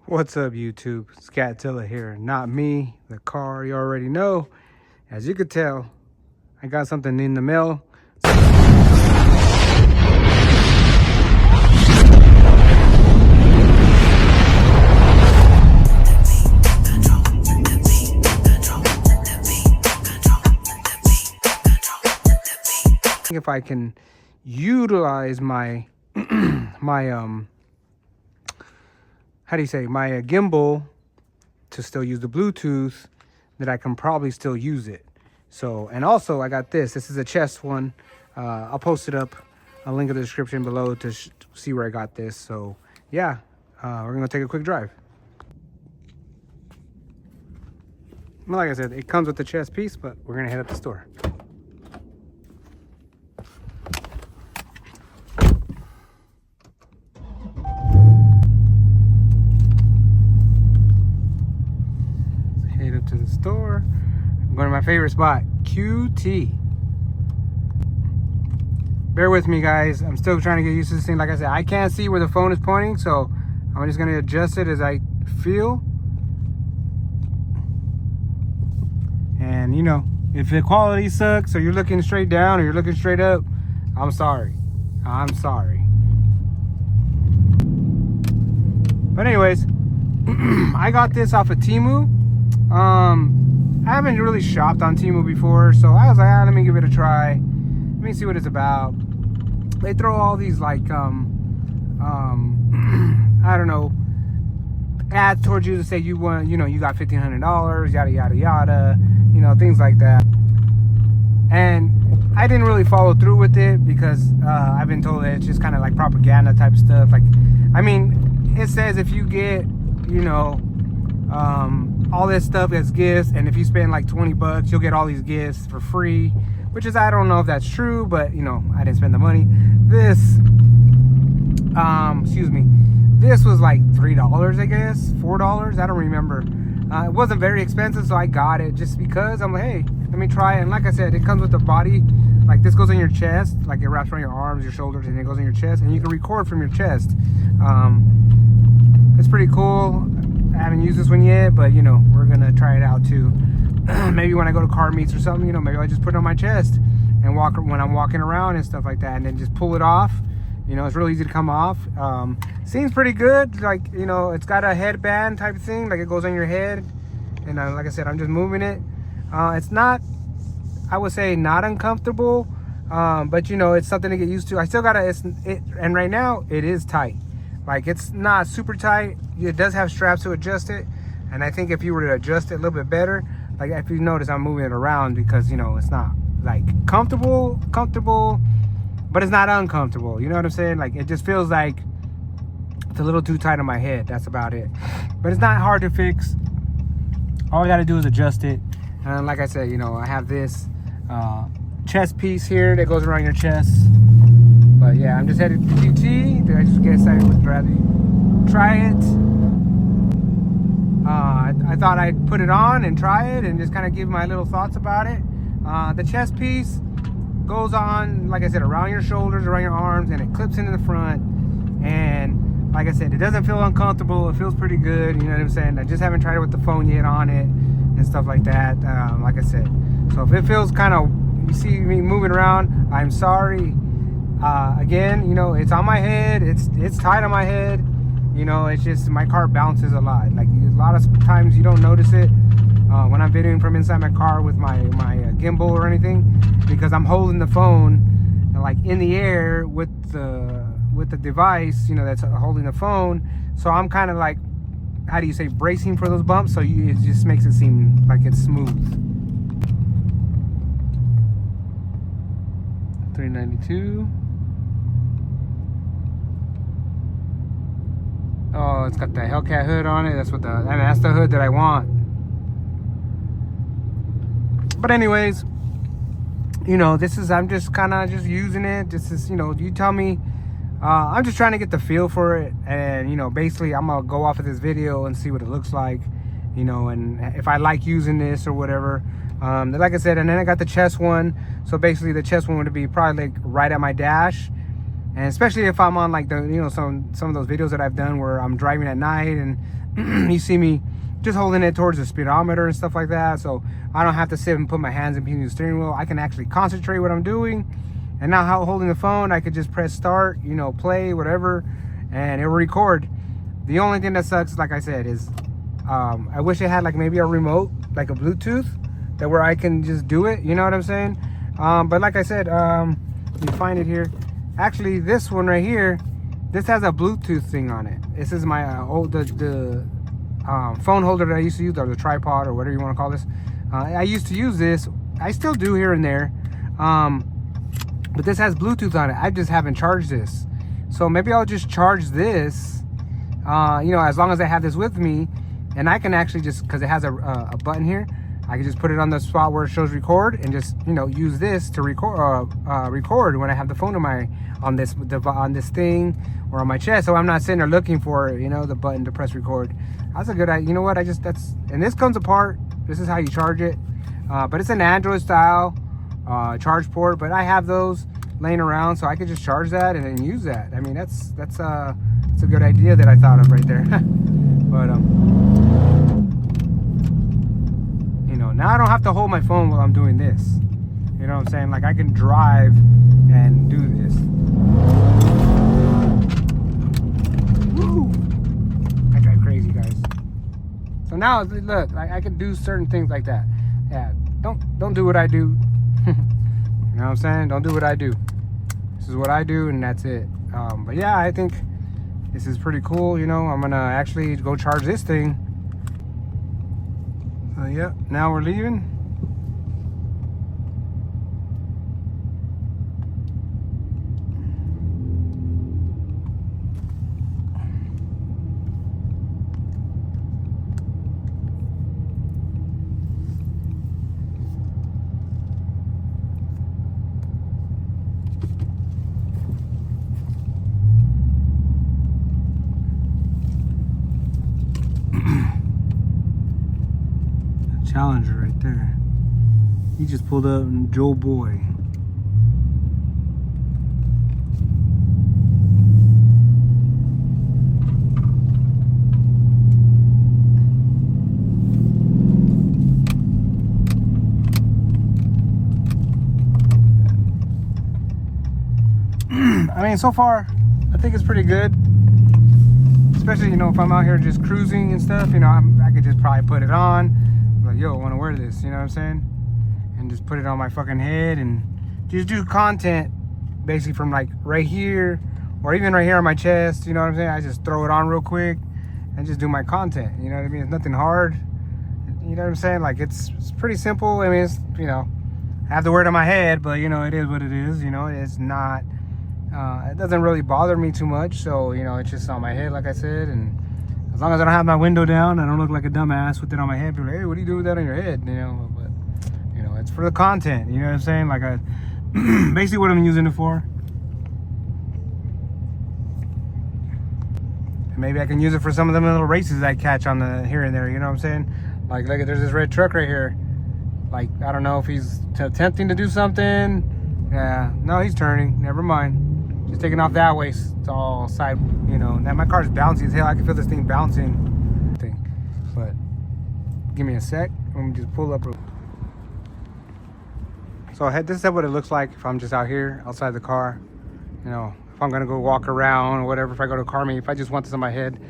What's up, YouTube? Scatilla here. Not me, the car, you already know. As you could tell, I got something in the mail. If I can utilize my my gimbal to still use the Bluetooth, that I can probably still use it. So, and also I got this is a chest one. I'll post it up, a link in the description below to see where I got this. So yeah, we're gonna take a quick drive. Like I said, it comes with the chest piece, but we're gonna head up the store. To the store. I'm going to my favorite spot, QT. Bear with me, guys. I'm still trying to get used to this thing. Like I said, I can't see where the phone is pointing, so I'm just going to adjust it as I feel. And you know, if the quality sucks, or you're looking straight down or you're looking straight up, I'm sorry. I'm sorry. But anyways, I got this off of Temu. I haven't really shopped on Temu before, so I was like, let me give it a try. Let me see what it's about. They throw all these like I don't know, ads towards you to say you want, you got $1,500, yada yada yada, things like that. And I didn't really follow through with it because I've been told that it's just kind of like propaganda type stuff. Like, I mean, it says if you get, all this stuff as gifts, and if you spend like 20 bucks, you'll get all these gifts for free, which is, I don't know if that's true, but I didn't spend the money. This this was like $3, I guess, $4, I don't remember. It wasn't very expensive, so I got it just because I'm like, hey, let me try it. And like I said, it comes with the body. Like, this goes in your chest, like it wraps around your arms, your shoulders, and it goes in your chest, and you can record from your chest. It's pretty cool. I haven't used this one yet, but we're gonna try it out too. Maybe when I go to car meets or something, maybe I just put it on my chest and walk when I'm walking around and stuff like that, and then just pull it off. It's really easy to come off. Seems pretty good. Like, it's got a headband type of thing, like it goes on your head, and like I said, I'm just moving it. It's not, I would say, not uncomfortable, but it's something to get used to. I still gotta and right now it is tight. Like, it's not super tight. It does have straps to adjust it. And I think if you were to adjust it a little bit better, like if you notice, I'm moving it around because, it's not like comfortable, but it's not uncomfortable. You know what I'm saying? Like, it just feels like it's a little too tight on my head. That's about it. But it's not hard to fix. All I got to do is adjust it. And like I said, I have this chest piece here that goes around your chest. But yeah, I'm just headed to QT. I just get excited with try it. I thought I'd put it on and try it and just kind of give my little thoughts about it. The chest piece goes on, like I said, around your shoulders, around your arms, and it clips into the front. And like I said, it doesn't feel uncomfortable. It feels pretty good. You know what I'm saying? I just haven't tried it with the phone yet on it and stuff like that. Like I said, so if it feels kind of, you see me moving around, I'm sorry. Again, it's on my head, it's tight on my head, it's just, my car bounces a lot. Like, a lot of times you don't notice it when I'm videoing from inside my car with my gimbal or anything, because I'm holding the phone like in the air with the device, that's holding the phone. So I'm kind of like, how do you say, bracing for those bumps, so it just makes it seem like it's smooth. 392. Oh, it's got the Hellcat hood on it. That's the hood that I want. But anyways, I'm just kind of just using it. This is, you tell me. I'm just trying to get the feel for it, and basically I'm gonna go off of this video and see what it looks like, and if I like using this or whatever. Like I said, and then I got the chest one. So basically the chest one would be probably like right at my dash, And especially if I'm on like the, you know, some of those videos that I've done where I'm driving at night and you see me just holding it towards the speedometer and stuff like that. So I don't have to sit and put my hands in between the steering wheel. I can actually concentrate what I'm doing. And now how holding the phone, I could just press start, you know, play, whatever, and it'll record. The only thing that sucks, like I said, is I wish it had like maybe a remote, like a Bluetooth, that where I can just do it, you know what I'm saying? But like I said, you find it here. Actually, this one right here, this has a Bluetooth thing on it. This is my phone holder that I used to use, or the tripod, or whatever you want to call this. I used to use this. I still do here and there. But this has Bluetooth on it. I just haven't charged this. So maybe I'll just charge this, you know, as long as I have this with me. And I can actually just, because it has a button here, I can just put it on the spot where it shows record and just, you know, use this to record when I have the phone on this thing or on my chest. So I'm not sitting there looking for, you know, the button to press record. That's a good idea. You know what? And this comes apart. This is how you charge it. But it's an Android style charge port. But I have those laying around, so I could just charge that and then use that. I mean, that's a good idea that I thought of right there. But you know, now I don't have to hold my phone while I'm doing this. You know what I'm saying? Like, I can drive and do this. Woo! I drive crazy, guys. So now, look, I can do certain things like that. Yeah, don't do what I do. You know what I'm saying? Don't do what I do. This is what I do, and that's it. But yeah, I think this is pretty cool. You know, I'm gonna actually go charge this thing. So yeah, now we're leaving. Challenger right there. He just pulled up and Joe Boy. I mean, so far, I think it's pretty good. Especially, you know, if I'm out here just cruising and stuff, you know, I could just probably put it on. Like, yo, I want to wear this, you know what I'm saying? And just put it on my fucking head and just do content basically from like right here or even right here on my chest, you know what I'm saying? I just throw it on real quick and just do my content, you know what I mean? It's nothing hard, you know what I'm saying? Like, it's pretty simple. I mean, it's, you know, I have the word on my head, but you know, it is what it is, you know? It's not, it doesn't really bother me too much, so, you know, it's just on my head, like I said, and as long as I don't have my window down, I don't look like a dumbass with it on my head. People are like, hey, what do you do with that on your head? You know, but, you know, it's for the content. You know what I'm saying? Like, basically what I'm using it for. And maybe I can use it for some of them little races I catch on the here and there. You know what I'm saying? Like, look, there's this red truck right here. Like, I don't know if he's attempting to do something. Yeah, no, he's turning. Never mind. Just taking off that way. It's all side, you know. Now my car's bouncy as hell. I can feel this thing bouncing. But give me a sec. Let me just pull up. So this is what it looks like if I'm just out here outside the car. You know, if I'm gonna go walk around or whatever. If I go to car meet, if I just want this on my head.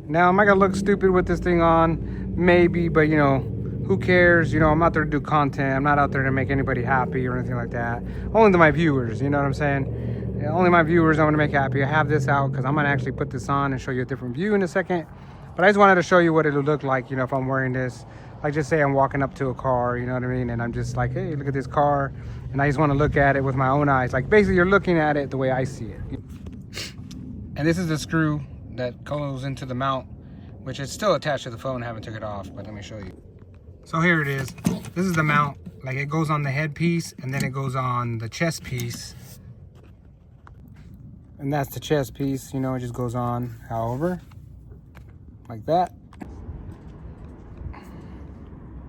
Now, am I gonna look stupid with this thing on? Maybe, but you know, who cares? You know, I'm out there to do content. I'm not out there to make anybody happy or anything like that. Only to my viewers. You know what I'm saying? Only my viewers I'm going to make happy. I have this out because I'm going to actually put this on and show you a different view in a second. But I just wanted to show you what it'll look like, you know, if I'm wearing this. Like, just say I'm walking up to a car, you know what I mean? And I'm just like, hey, look at this car. And I just want to look at it with my own eyes. Like, basically, you're looking at it the way I see it. And this is the screw that goes into the mount, which is still attached to the phone. I haven't took it off, but let me show you. So here it is. This is the mount. Like, it goes on the headpiece, and then it goes on the chest piece. And that's the chest piece, you know, it just goes on, however, like that.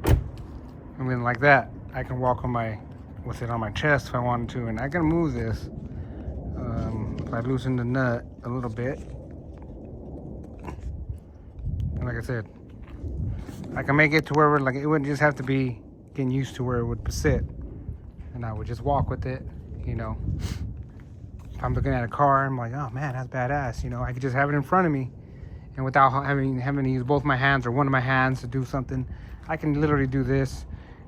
And then like that, I can walk with it on my chest if I wanted to, and I can move this. I loosen the nut a little bit. And like I said, I can make it to where like it wouldn't just have to be getting used to where it would sit. And I would just walk with it, you know. If I'm looking at a car, I'm like, oh man, that's badass. You know, I could just have it in front of me. And without having to use both my hands or one of my hands to do something, I can literally do this.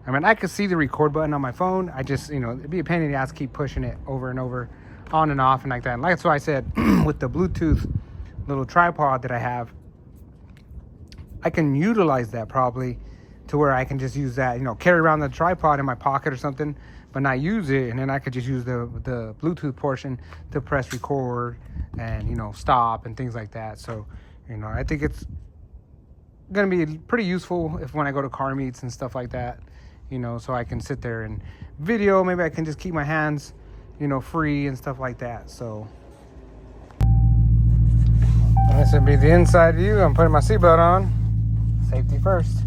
I mean, I could see the record button on my phone. I just, you know, it'd be a pain in the ass to keep pushing it over and over, on and off and like that. And that's why I said with the Bluetooth little tripod that I have, I can utilize that probably to where I can just use that, you know, carry around the tripod in my pocket or something, but not use it. And then I could just use the Bluetooth portion to press record and, you know, stop and things like that. So, you know, I think it's going to be pretty useful if when I go to car meets and stuff like that, you know, so I can sit there and video. Maybe I can just keep my hands, you know, free and stuff like that. So this would be the inside view. I'm putting my seatbelt on. Safety first.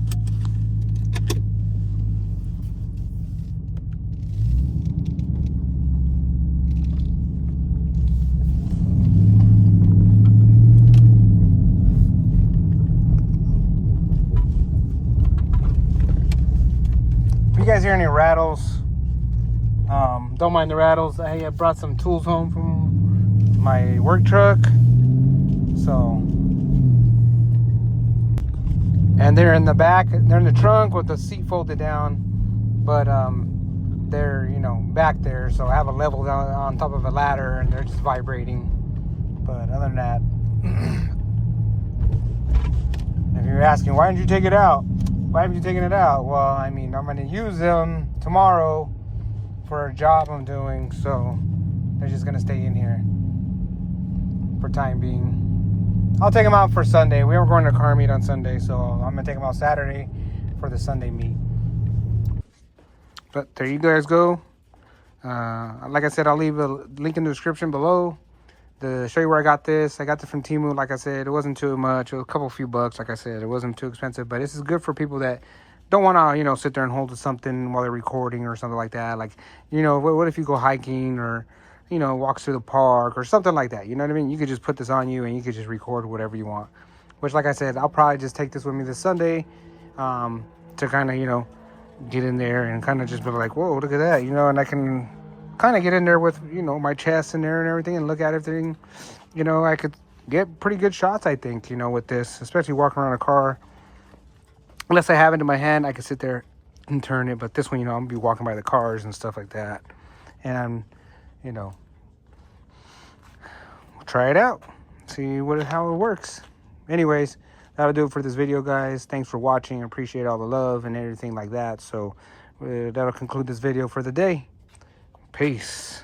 If you guys hear any rattles, don't mind the rattles. I brought some tools home from my work truck, so, and they're in the back, they're in the trunk with the seat folded down, but they're, you know, back there, so I have a level down on top of a ladder and they're just vibrating. But other than that, if you're asking why didn't you take it out, why haven't you taken it out? Well, I mean, I'm going to use them tomorrow for a job I'm doing, so they're just going to stay in here for time being. I'll take them out for Sunday. We were going to a car meet on Sunday, so I'm going to take them out Saturday for the Sunday meet. But there you guys go. Like I said, I'll leave a link in the description below to show you where I got this. I got this from Temu. Like I said, it wasn't too much. It was a few bucks. Like I said, it wasn't too expensive. But this is good for people that don't want to, you know, sit there and hold something while they're recording or something like that. Like, you know, what if you go hiking or, you know, walks through the park or something like that? You know what I mean? You could just put this on you and you could just record whatever you want. Which, like I said, I'll probably just take this with me this Sunday to kind of, you know, get in there and kind of just be like, whoa, look at that, you know, and I can kind of get in there with, you know, my chest in there and everything and look at everything. You know, I could get pretty good shots, I think, you know, with this, especially walking around a car. Unless I have it in my hand, I can sit there and turn it. But this one, you know, I'm going to be walking by the cars and stuff like that. And, you know, we'll try it out. See how it works. Anyways, that'll do it for this video, guys. Thanks for watching. I appreciate all the love and everything like that. So that'll conclude this video for the day. Peace.